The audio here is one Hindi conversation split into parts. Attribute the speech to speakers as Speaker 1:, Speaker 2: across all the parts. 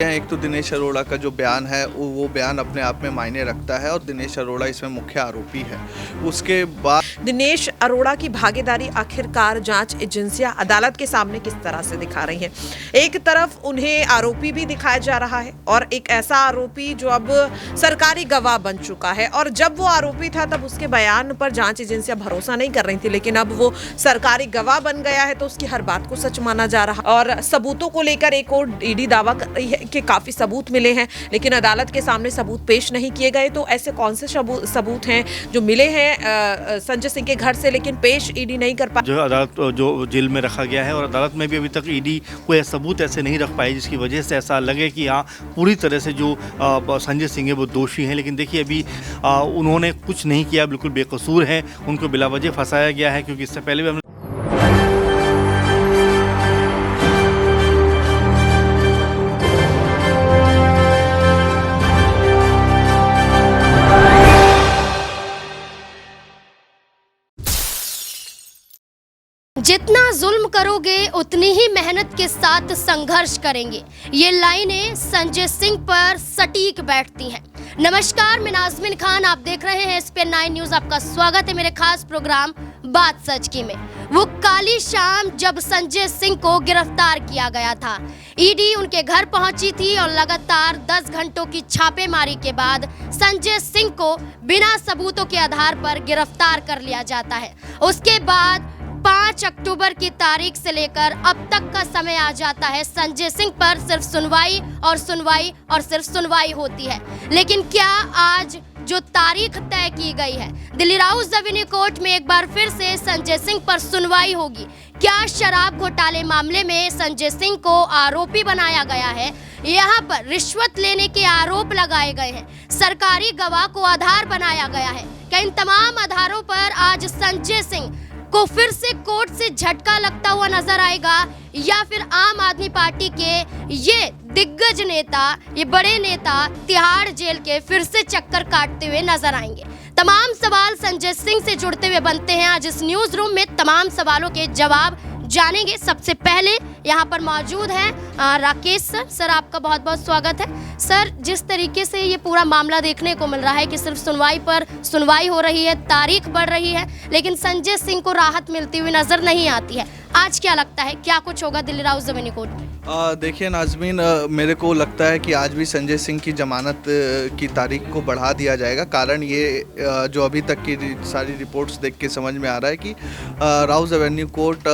Speaker 1: एक तो दिनेश अरोड़ा का जो बयान है वो बयान अपने आप में मायने रखता है और दिनेश अरोड़ा इसमें मुख्य आरोपी है। उसके बाद
Speaker 2: दिनेश अरोड़ा की भागीदारी आखिरकार जांच एजेंसियां अदालत के सामने किस तरह से दिखा रही हैं। एक तरफ उन्हें आरोपी भी दिखाया जा रहा है और एक ऐसा आरोपी जो अब सरकारी गवाह बन चुका है, और जब वो आरोपी था तब उसके बयान पर जांच एजेंसियां भरोसा नहीं कर रही थी, लेकिन अब वो सरकारी गवाह बन गया है तो उसकी हर बात को सच माना जा रहा है। और सबूतों को लेकर एक और ईडी दावा कर रही है कि काफी सबूत मिले हैं, लेकिन अदालत के सामने सबूत पेश नहीं किए गए। तो ऐसे कौन से सबूत हैं जो मिले हैं संजय सिंह के घर से लेकिन पेश ईडी नहीं कर पाई?
Speaker 3: जो अदालत जो जेल में रखा गया है और अदालत में भी अभी तक ईडी कोई सबूत ऐसे नहीं रख पाई जिसकी वजह से ऐसा लगे कि हाँ पूरी तरह से जो संजय सिंह है वो दोषी हैं। लेकिन देखिए अभी उन्होंने कुछ नहीं किया, बिल्कुल बेकसूर हैं, उनको बिला वजह फंसाया गया है। क्योंकि इससे पहले भी हमने
Speaker 4: जितना जुल्म करोगे उतनी ही मेहनत के साथ संघर्ष करेंगे, ये लाइनें संजय सिंह पर सटीक बैठती हैं। नमस्कार, मैं नाज़मीन खान, आप देख रहे हैं SPN 9 न्यूज। आपका स्वागत है मेरे खास प्रोग्राम बात सच की में। वो काली शाम जब संजय सिंह को गिरफ्तार किया गया था, ईडी उनके घर पहुंची थी और लगातार 10 घंटों की छापेमारी के बाद संजय सिंह को बिना सबूतों के आधार पर गिरफ्तार कर लिया जाता है। उसके बाद 5 अक्टूबर की तारीख से लेकर अब तक का समय आ जाता है, संजय सिंह पर सिर्फ सुनवाई और सिर्फ सुनवाई होती है। लेकिन क्या आज जो तारीख तय की गई है, दिल्ली राउस एवेन्यू कोर्ट में एक बार फिर से संजय सिंह पर सुनवाई होगी? क्या शराब घोटाले मामले में संजय सिंह को आरोपी बनाया गया है? यहाँ पर रिश्वत लेने के आरोप लगाए गए हैं, सरकारी गवाह को आधार बनाया गया है। क्या इन तमाम आधारों पर आज संजय सिंह को फिर से कोर्ट से झटका लगता हुआ नजर आएगा, या फिर आम आदमी पार्टी के ये दिग्गज नेता, ये बड़े नेता तिहाड़ जेल के फिर से चक्कर काटते हुए नजर आएंगे? तमाम सवाल संजय सिंह से जुड़ते हुए बनते हैं। आज इस न्यूज रूम में तमाम सवालों के जवाब जानेंगे। सबसे पहले यहाँ पर मौजूद हैं राकेश सर, आपका बहुत बहुत स्वागत है। सर, जिस तरीके से ये पूरा मामला देखने को मिल रहा है कि सिर्फ सुनवाई पर सुनवाई हो रही है, तारीख बढ़ रही है, लेकिन संजय सिंह को राहत मिलती हुई नजर नहीं आती है, आज क्या लगता है क्या कुछ होगा दिल्ली राउस एवेन्यू कोर्ट में?
Speaker 1: देखिए नाज़मीन, मेरे को लगता है कि आज भी संजय सिंह की जमानत की तारीख को बढ़ा दिया जाएगा। कारण ये जो अभी तक की सारी रिपोर्ट्स देख के समझ में आ रहा है कि राउस एवेन्यू कोर्ट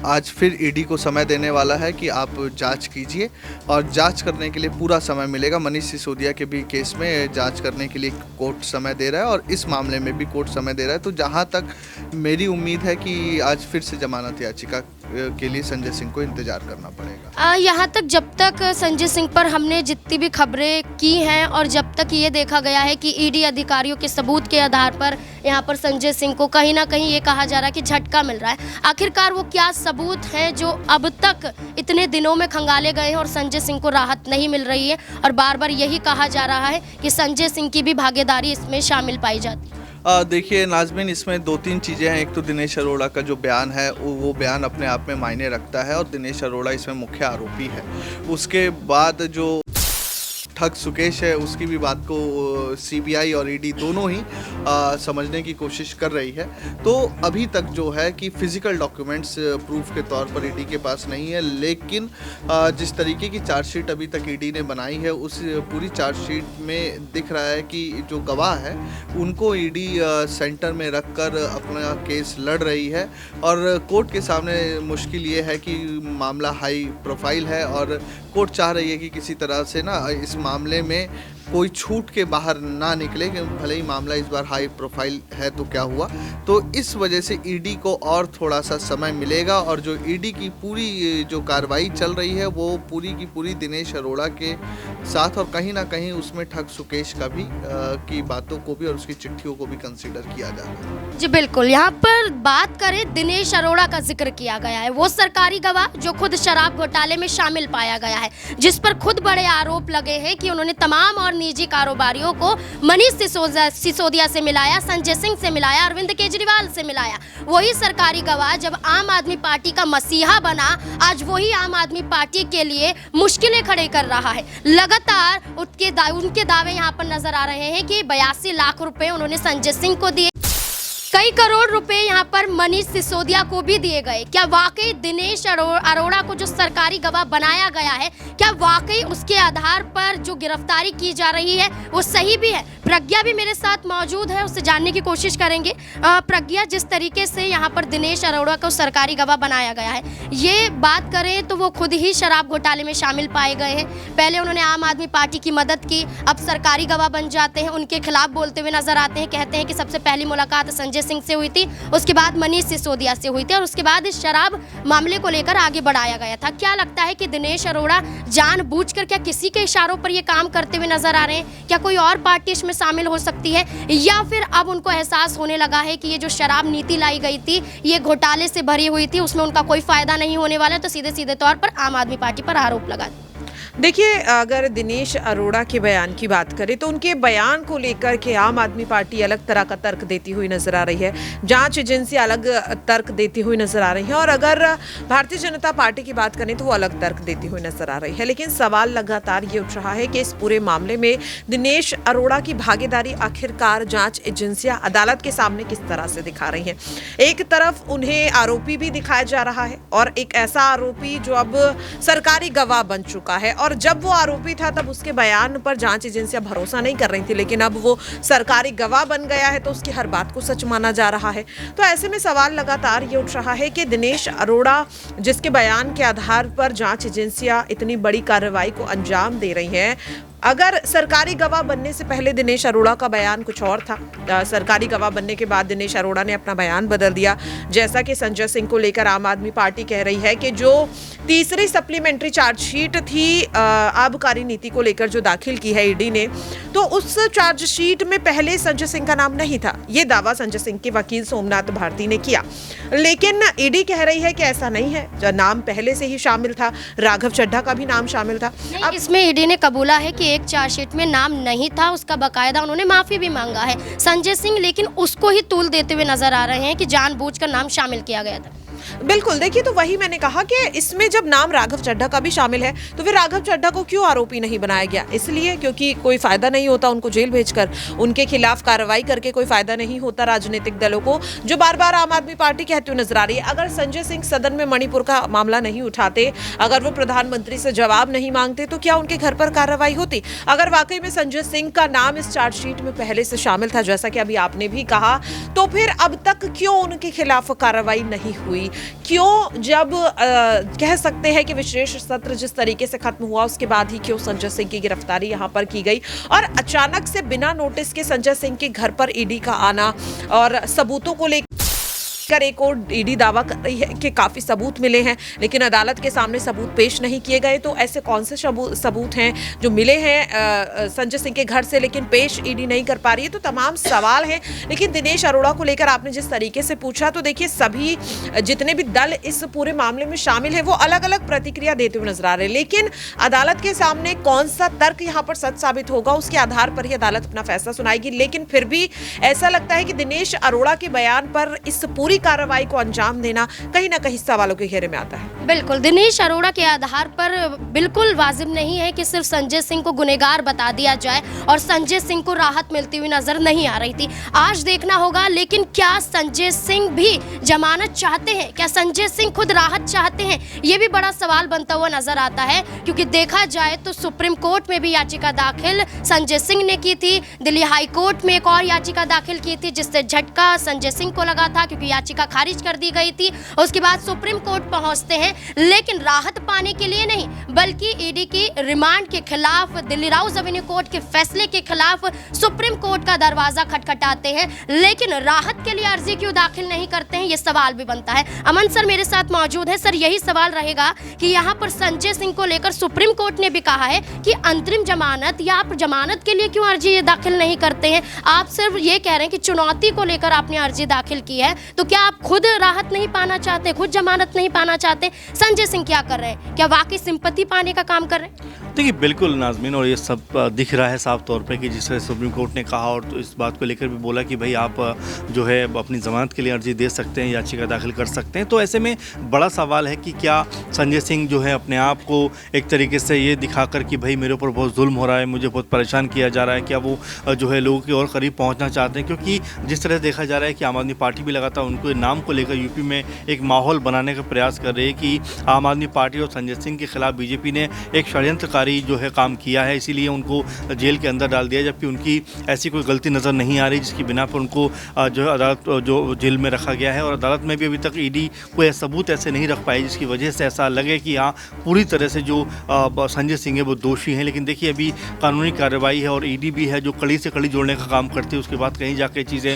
Speaker 1: आज फिर ईडी को समय देने वाला है कि आप जांच कीजिए, और जांच करने के लिए पूरा समय मिलेगा। मनीष सिसोदिया के भी केस में जांच करने के लिए कोर्ट समय दे रहा है और इस मामले में भी कोर्ट समय दे रहा है। तो जहां तक मेरी उम्मीद है कि आज फिर से जमानत याचिका के लिए संजय सिंह को इंतजार करना पड़ेगा।
Speaker 4: यहाँ तक जब तक संजय सिंह पर हमने जितनी भी खबरें की हैं और जब तक ये देखा गया है कि ईडी अधिकारियों के सबूत के आधार पर यहाँ पर संजय सिंह को कहीं ना कहीं ये कहा जा रहा है कि झटका मिल रहा है, आखिरकार वो क्या सबूत हैं जो अब तक इतने दिनों में खंगाले गए हैं और संजय सिंह को राहत नहीं मिल रही है? और बार बार यही कहा जा रहा है कि संजय सिंह की भी भागीदारी इसमें शामिल पाई जाती है।
Speaker 1: देखिए नाज़मीन, इसमें 2-3 चीज़ें हैं। एक तो दिनेश अरोड़ा का जो बयान है वो बयान अपने आप में मायने रखता है और दिनेश अरोड़ा इसमें मुख्य आरोपी है। उसके बाद जो ठग सुकेश है उसकी भी बात को CBI और ईडी दोनों ही समझने की कोशिश कर रही है। तो अभी तक जो है कि फिजिकल डॉक्यूमेंट्स प्रूफ के तौर पर ईडी के पास नहीं है, लेकिन जिस तरीके की चार्जशीट अभी तक ईडी ने बनाई है उस पूरी चार्जशीट में दिख रहा है कि जो गवाह है उनको ईडी सेंटर में रखकर अपना केस लड़ रही है। और कोर्ट के सामने मुश्किल ये है कि मामला हाई प्रोफाइल है और कोर्ट चाह रही है कि किसी तरह से ना इस मामले में कोई छूट के बाहर ना निकले, कि भले ही मामला इस बार हाई प्रोफाइल है तो क्या हुआ। तो इस वजह से ईडी को और थोड़ा सा समय मिलेगा और जो ईडी की पूरी जो कार्रवाई चल रही है वो पूरी की पूरी दिनेश अरोड़ा के साथ, और कहीं ना कहीं उसमें ठग सुकेश का भी की बातों को भी और उसकी चिट्ठियों को भी कंसीडर किया जा रहा है।
Speaker 4: जी बिल्कुल, यहाँ पर बात करें दिनेश अरोड़ा का जिक्र किया गया है, वो सरकारी गवाह जो खुद शराब घोटाले में शामिल पाया गया है, जिस पर खुद बड़े आरोप लगे हैं कि उन्होंने तमाम और और निजी कारोबारियों को मनीष सिसोदिया से मिलाया, संजय सिंह से मिलाया, अरविंद केजरीवाल से मिलाया। वही सरकारी गवाह जब आम आदमी पार्टी का मसीहा बना, आज वही आम आदमी पार्टी के लिए मुश्किलें खड़े कर रहा है। लगातार उनके दावे यहाँ पर नजर आ रहे हैं कि 82 लाख रुपए उन्होंने संजय सिंह को दिए, कई करोड़ रुपए यहाँ पर मनीष सिसोदिया को भी दिए गए। क्या वाकई दिनेश अरोड़ा को जो सरकारी गवाह बनाया गया है, क्या वाकई उसके आधार पर जो गिरफ्तारी की जा रही है वो सही भी है? प्रज्ञा भी मेरे साथ मौजूद है, उससे जानने की कोशिश करेंगे। प्रज्ञा, जिस तरीके से यहाँ पर दिनेश अरोड़ा को सरकारी गवाह बनाया गया है, ये बात करें तो वो खुद ही शराब घोटाले में शामिल पाए गए हैं। पहले उन्होंने आम आदमी पार्टी की मदद की, अब सरकारी गवाह बन जाते हैं, उनके खिलाफ बोलते हुए नजर आते हैं। कहते हैं कि सबसे पहली मुलाकात संजय सिंह से हुई थी, उसके बाद मनीष सिसोदिया से हुई थी और उसके बाद इस शराब मामले को लेकर आगे बढ़ाया गया था। क्या लगता है कि दिनेश अरोड़ा जानबूझकर क्या किसी के इशारों पर ये काम करते हुए नजर आ रहे हैं? क्या कोई और पार्टी इसमें शामिल हो सकती है, या फिर अब उनको एहसास होने लगा है कि ये जो शराब नीति लाई गई थी ये घोटाले से भरी हुई थी, उसमें उनका कोई फायदा नहीं होने वाला, तो सीधे सीधे तौर पर आम आदमी पार्टी पर आरोप लगा?
Speaker 2: देखिए, अगर दिनेश अरोड़ा के बयान की बात करें तो उनके बयान को लेकर के आम आदमी पार्टी अलग तरह का तर्क देती हुई नजर आ रही है, जांच एजेंसी अलग तर्क देती हुई नजर आ रही है, और अगर भारतीय जनता पार्टी की बात करें तो वो अलग तर्क देती हुई नजर आ रही है। लेकिन सवाल लगातार ये उठ रहा है कि इस पूरे मामले में दिनेश अरोड़ा की भागीदारी आखिरकार जांच एजेंसियां अदालत के सामने किस तरह से दिखा रही हैं। एक तरफ उन्हें आरोपी भी दिखाया जा रहा है, और एक ऐसा आरोपी जो अब सरकारी गवाह बन चुका है, और जब वो आरोपी था तब उसके बयान पर जांच एजेंसियां भरोसा नहीं कर रही थी, लेकिन अब वो सरकारी गवाह बन गया है तो उसकी हर बात को सच माना जा रहा है। तो ऐसे में सवाल लगातार ये उठ रहा है कि दिनेश अरोड़ा जिसके बयान के आधार पर जांच एजेंसियां इतनी बड़ी कार्रवाई को अंजाम दे रही हैं, अगर सरकारी गवाह बनने से पहले दिनेश अरोड़ा का बयान कुछ और था, सरकारी गवाह बनने के बाद दिनेश अरोड़ा ने अपना बयान बदल दिया। जैसा कि संजय सिंह को लेकर आम आदमी पार्टी कह रही है कि जो तीसरी सप्लीमेंट्री चार्जशीट थी आबकारी नीति को लेकर जो दाखिल की है ईडी ने, तो उस चार्जशीट में पहले संजय सिंह का नाम नहीं था। ये दावा संजय सिंह के वकील सोमनाथ भारती ने किया, लेकिन ईडी कह रही है कि ऐसा नहीं है, जो नाम पहले से ही शामिल था, राघव चड्ढा का भी नाम शामिल था।
Speaker 4: अब इसमें ईडी ने कबूला है कि एक चार्जशीट में नाम नहीं था, उसका बकायदा उन्होंने माफी भी मांगा है संजय सिंह, लेकिन उसको ही तूल देते हुए नजर आ रहे हैं कि जानबूझकर नाम शामिल किया गया था।
Speaker 2: बिल्कुल, देखिए, तो वही मैंने कहा कि इसमें जब नाम राघव चड्ढा का भी शामिल है तो फिर राघव चड्ढा को क्यों आरोपी नहीं बनाया गया? इसलिए क्योंकि कोई फायदा नहीं होता उनको जेल भेजकर, उनके खिलाफ कार्रवाई करके कोई फायदा नहीं होता राजनीतिक दलों को, जो बार बार आम आदमी पार्टी कहती हुई नजर आ रही है। अगर संजय सिंह सदन में मणिपुर का मामला नहीं उठाते, अगर वो प्रधानमंत्री से जवाब नहीं मांगते, तो क्या उनके घर पर कार्रवाई होती? अगर वाकई में संजय सिंह का नाम इस चार्जशीट में पहले से शामिल था, जैसा कि अभी आपने भी कहा, तो फिर अब तक क्यों उनके खिलाफ कार्रवाई नहीं हुई? क्यों, जब कह सकते हैं कि विशेष सत्र जिस तरीके से खत्म हुआ उसके बाद ही क्यों संजय सिंह की गिरफ्तारी यहां पर की गई, और अचानक से बिना नोटिस के संजय सिंह के घर पर ईडी का आना, और सबूतों को लेकर एक और ईडी दावा कर रही है कि काफी सबूत मिले हैं, लेकिन अदालत के सामने सबूत पेश नहीं किए गए। तो ऐसे कौन से सबूत हैं जो मिले हैं संजय सिंह के घर से, लेकिन पेश ईडी नहीं कर पा रही है? तो तमाम सवाल हैं। लेकिन दिनेश अरोड़ा को लेकर आपने जिस तरीके से पूछा, तो देखिए, सभी जितने भी दल इस पूरे मामले में शामिल है वो अलग अलग प्रतिक्रिया देते हुए नजर आ रहे हैं, लेकिन अदालत के सामने कौन सा तर्क यहाँ पर सच साबित होगा उसके आधार पर ही अदालत अपना फैसला सुनाएगी। लेकिन फिर भी ऐसा लगता है कि दिनेश अरोड़ा के बयान पर इस पूरी कार्रवाई को अंजाम देना कहीं ना कहीं सवालों के घेरे में आता है।
Speaker 4: बिल्कुल, दिनेश अरोड़ा के आधार पर बिल्कुल वाजिब नहीं है कि सिर्फ संजय सिंह को गुनहगार बता दिया जाए, और संजय सिंह को राहत मिलती हुई नजर नहीं आ रही थी। आज देखना होगा, लेकिन क्या संजय सिंह भी जमानत चाहते हैं? क्या संजय सिंह खुद राहत चाहते हैं? ये भी बड़ा सवाल बनता हुआ नजर आता है, क्योंकि देखा जाए तो सुप्रीम कोर्ट में भी याचिका दाखिल संजय सिंह ने की थी, दिल्ली हाई कोर्ट में एक और याचिका दाखिल की थी, जिससे झटका संजय सिंह को लगा था क्योंकि याचिका खारिज कर दी गई थी। उसके बाद सुप्रीम कोर्ट पहुंचते हैं, लेकिन राहत पाने के लिए नहीं, बल्कि ईडी की रिमांड के खिलाफ, दिल्ली राउज एवेन्यू कोर्ट के फैसले के खिलाफ सुप्रीम कोर्ट का दरवाजा खटखटाते हैं, लेकिन राहत के लिए अर्जी क्यों दाखिल नहीं करते हैं, ये सवाल भी बनता है। अमन सर मेरे साथ मौजूद है। सर, यही सवाल रहेगा कि यहाँ पर संजय सिंह को लेकर सुप्रीम कोर्ट ने भी कहा है कि अंतरिम जमानत या आप जमानत के लिए क्यों अर्जी दाखिल नहीं करते हैं? आप सिर्फ ये कह रहे हैं कि चुनौती को लेकर आपने अर्जी दाखिल की है, तो क्या आप खुद राहत नहीं पाना चाहते, खुद जमानत नहीं पाना चाहते? संजय सिंह क्या कर रहे हैं? क्या वाकई सिंपैथी पाने का काम कर रहे हैं?
Speaker 3: देखिए बिल्कुल नाज़मीन, और ये सब दिख रहा है साफ तौर पे कि जिस तरह सुप्रीम कोर्ट ने कहा और तो इस बात को लेकर भी बोला कि भाई आप जो है अपनी ज़मानत के लिए अर्जी दे सकते हैं, याचिका दाखिल कर सकते हैं। तो ऐसे में बड़ा सवाल है कि क्या संजय सिंह जो है अपने आप को एक तरीके से ये दिखाकर कि भाई मेरे ऊपर बहुत जुल्म हो रहा है, मुझे बहुत परेशान किया जा रहा है, क्या वो जो है लोगों के और करीब पहुँचना चाहते हैं? क्योंकि जिस तरह देखा जा रहा है कि आम आदमी पार्टी भी लगातार उनको नाम को लेकर यूपी में एक माहौल बनाने का प्रयास कर रही है कि आम आदमी पार्टी और संजय सिंह के खिलाफ बीजेपी ने एक षड्यंत्रकारी जो है काम किया है, इसीलिए उनको जेल के अंदर डाल दिया, जबकि उनकी ऐसी कोई गलती नज़र नहीं आ रही जिसकी बिना पर उनको जो है अदालत जो जेल में रखा गया है। और अदालत में भी अभी तक ईडी कोई सबूत ऐसे नहीं रख पाई जिसकी वजह से ऐसा लगे कि हाँ पूरी तरह से जो संजय सिंह है वो दोषी हैं। लेकिन देखिए अभी कानूनी कार्रवाई है और ईडी भी है जो कड़ी से कड़ी जोड़ने का काम करती है, उसके बाद कहीं जाके चीज़ें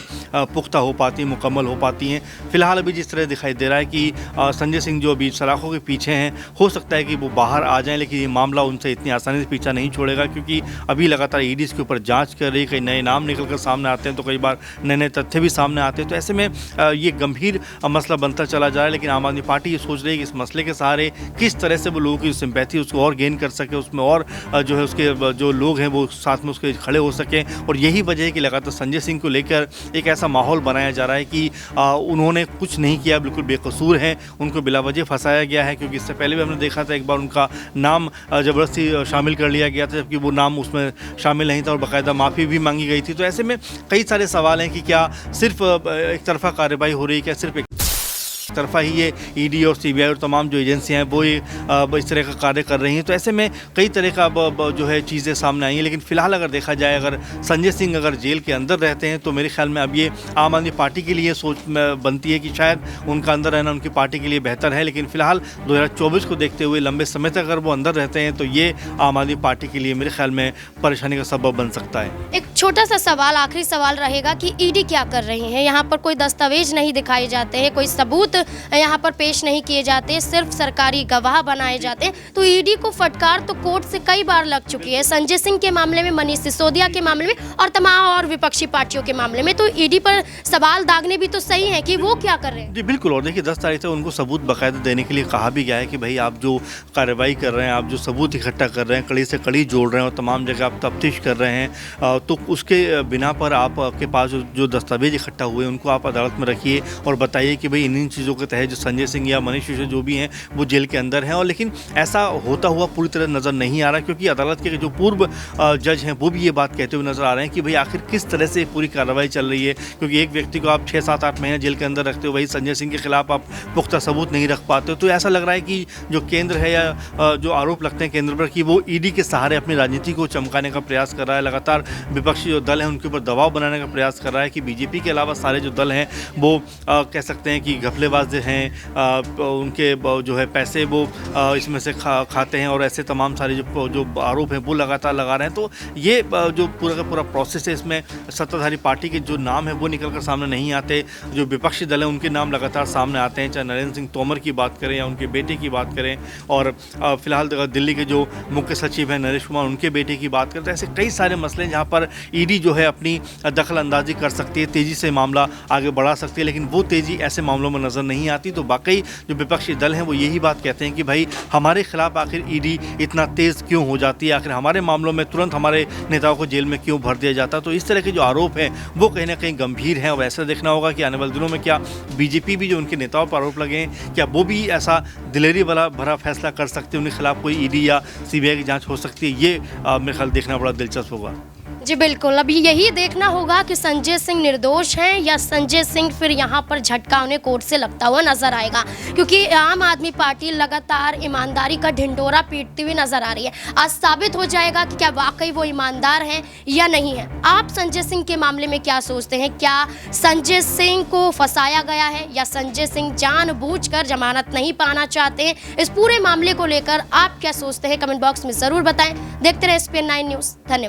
Speaker 3: पुख्ता हो पाती हैं, मुकम्मल हो पाती हैं। फिलहाल अभी जिस तरह दिखाई दे रहा है कि संजय सिंह जो अभी सलाखों के पीछे हैं, हो सकता है कि वो बाहर आ जाएं, लेकिन ये मामला उनसे इतनी आसानी से पीछा नहीं छोड़ेगा, क्योंकि अभी लगातार ईडी इसके ऊपर जांच कर रही है। कई नए नाम निकल कर सामने आते हैं तो कई बार नए नए तथ्य भी सामने आते हैं। तो ऐसे में ये गंभीर मसला बनता चला जा रहा है। लेकिन आम आदमी पार्टी ये सोच रही है कि इस मसले के सहारे किस तरह से वो लोगों की सिंपैथी उसको और गेन कर सके, उसमें और जो है उसके जो लोग हैं वो साथ में उसके खड़े हो सकें। और यही वजह है कि लगातार संजय सिंह को लेकर एक ऐसा माहौल बनाया जा रहा है कि उन्होंने कुछ नहीं किया, बिल्कुल बेकसूर हैं, उनको बिला वजह फंसाया गया है। क्योंकि इससे पहले भी हमने देखा था, एक बार उनका नाम ज़बरदस्ती शामिल कर लिया गया था जबकि वो नाम उसमें शामिल नहीं था और बाकायदा माफ़ी भी मांगी गई थी। तो ऐसे में कई सारे सवाल हैं कि क्या सिर्फ एक तरफा कार्रवाई हो रही है, क्या सिर्फ तरफा ही ये ईडी और सीबीआई और तमाम जो एजेंसियां हैं वो इस तरह का कार्य कर रही हैं। तो ऐसे में कई तरह का जो है चीज़ें सामने आई हैं। लेकिन फ़िलहाल अगर देखा जाए, अगर संजय सिंह अगर जेल के अंदर रहते हैं तो मेरे ख्याल में अब ये आम आदमी पार्टी के लिए सोच बनती है कि शायद उनका अंदर रहना उनकी पार्टी के लिए बेहतर है। लेकिन फ़िलहाल 2024 को देखते हुए लंबे समय तक अगर वो अंदर रहते हैं तो ये आम आदमी पार्टी के लिए मेरे ख्याल में परेशानी का सबब बन सकता है।
Speaker 4: एक छोटा सा सवाल, आखिरी सवाल रहेगा कि ईडी क्या कर रही है? यहाँ पर कोई दस्तावेज नहीं दिखाए जाते हैं, कोई सबूत यहाँ पर पेश नहीं किए जाते, सिर्फ सरकारी गवाह बनाए जाते हैं। तो ईडी को फटकार तो कोर्ट से कई बार लग चुकी है, संजय सिंह के मामले में, मनीष सिसोदिया के मामले में और तमाम और विपक्षी पार्टियों के मामले में। तो ईडी पर सवाल दागने भी तो सही है कि वो क्या कर रहे हैं।
Speaker 3: जी बिल्कुल, और देखिए 10 तारीख से उनको सबूत बाकायदा देने के लिए कहा भी गया है कि भाई आप जो कार्रवाई कर रहे हैं, आप जो सबूत इकट्ठा कर रहे हैं, कड़ी से कड़ी जोड़ रहे हैं और तमाम जगह आप तफ्तीश कर रहे हैं, तो उसके बिना पर आपके पास जो दस्तावेज इकट्ठा हुए उनको आप अदालत में रखिए और बताइए कि भाई इन चीज़ों के तहत जो संजय सिंह या मनीष सिसोदिया जो भी हैं वो जेल के अंदर हैं। और लेकिन ऐसा होता हुआ पूरी तरह नज़र नहीं आ रहा, क्योंकि अदालत के जो पूर्व जज हैं वो भी ये बात कहते हुए नज़र आ रहे हैं कि भाई आखिर किस तरह से पूरी कार्रवाई चल रही है। क्योंकि एक व्यक्ति को आप 6, 7, 8 महीने जेल के अंदर रखते हो, वही संजय सिंह के खिलाफ आप पुख्ता सबूत नहीं रख पाते हो। तो ऐसा लग रहा है कि जो केंद्र है या जो आरोप लगते हैं केंद्र पर कि वो ईडी के सहारे अपनी राजनीति को चमकाने का प्रयास कर रहा है, लगातार विपक्षी जो दल हैं उनके ऊपर दबाव बनाने का प्रयास कर रहा है कि बीजेपी के अलावा सारे जो दल हैं वो कह सकते हैं कि घपलेबाज हैं, उनके जो है पैसे वो इसमें से खाते हैं और ऐसे तमाम सारे जो आरोप हैं वो लगातार लगा रहे हैं। तो ये जो पूरा का पूरा प्रोसेस है, इसमें सत्ताधारी पार्टी के जो नाम है वो निकल कर सामने नहीं आते, जो विपक्षी दल हैं उनके नाम लगातार सामने आते हैं, चाहे नरेंद्र सिंह तोमर की बात करें या उनके बेटे की बात करें, और फिलहाल दिल्ली के जो मुख्य सचिव हैं नरेश कुमार, उनके बेटे की बात करें। तो ऐसे कई सारे मसले हैं जहाँ पर ईडी जो है अपनी दखल अंदाजी कर सकती है, तेज़ी से मामला आगे बढ़ा सकती है, लेकिन वो तेज़ी ऐसे मामलों में नज़र नहीं आती। तो वाकई जो विपक्षी दल हैं वो यही बात कहते हैं कि भाई हमारे खिलाफ आखिर ईडी इतना तेज़ क्यों हो जाती है, आखिर हमारे मामलों में तुरंत हमारे नेताओं को जेल में क्यों भर दिया जाता है। तो इस तरह के जो आरोप हैं वो कहीं ना कहीं गंभीर हैं और ऐसा देखना होगा कि आने वाले दिनों में क्या बीजेपी भी जो उनके नेताओं पर आरोप लगे हैं, क्या वो भी ऐसा दिलेरी वाला भरा फैसला कर सकते हैं, उनके खिलाफ कोई ईडी या सीबीआई की जाँच हो सकती है। ये मेरे ख्याल देखना बड़ा दिलचस्प होगा।
Speaker 4: जी बिल्कुल, अभी यही देखना होगा कि संजय सिंह निर्दोष हैं या संजय सिंह फिर यहाँ पर झटका उन्हें कोर्ट से लगता हुआ नजर आएगा, क्योंकि आम आदमी पार्टी लगातार ईमानदारी का ढिंढोरा पीटती हुई नजर आ रही है। आज साबित हो जाएगा कि क्या वाकई वो ईमानदार हैं या नहीं है। आप संजय सिंह के मामले में क्या सोचते हैं? क्या संजय सिंह को फंसाया गया है या संजय सिंह जानबूझकर जमानत नहीं पाना चाहते हैं? इस पूरे मामले को लेकर आप क्या सोचते हैं? कमेंट बॉक्स में ज़रूर बताएं। देखते रहे SPN9 न्यूज़। धन्यवाद।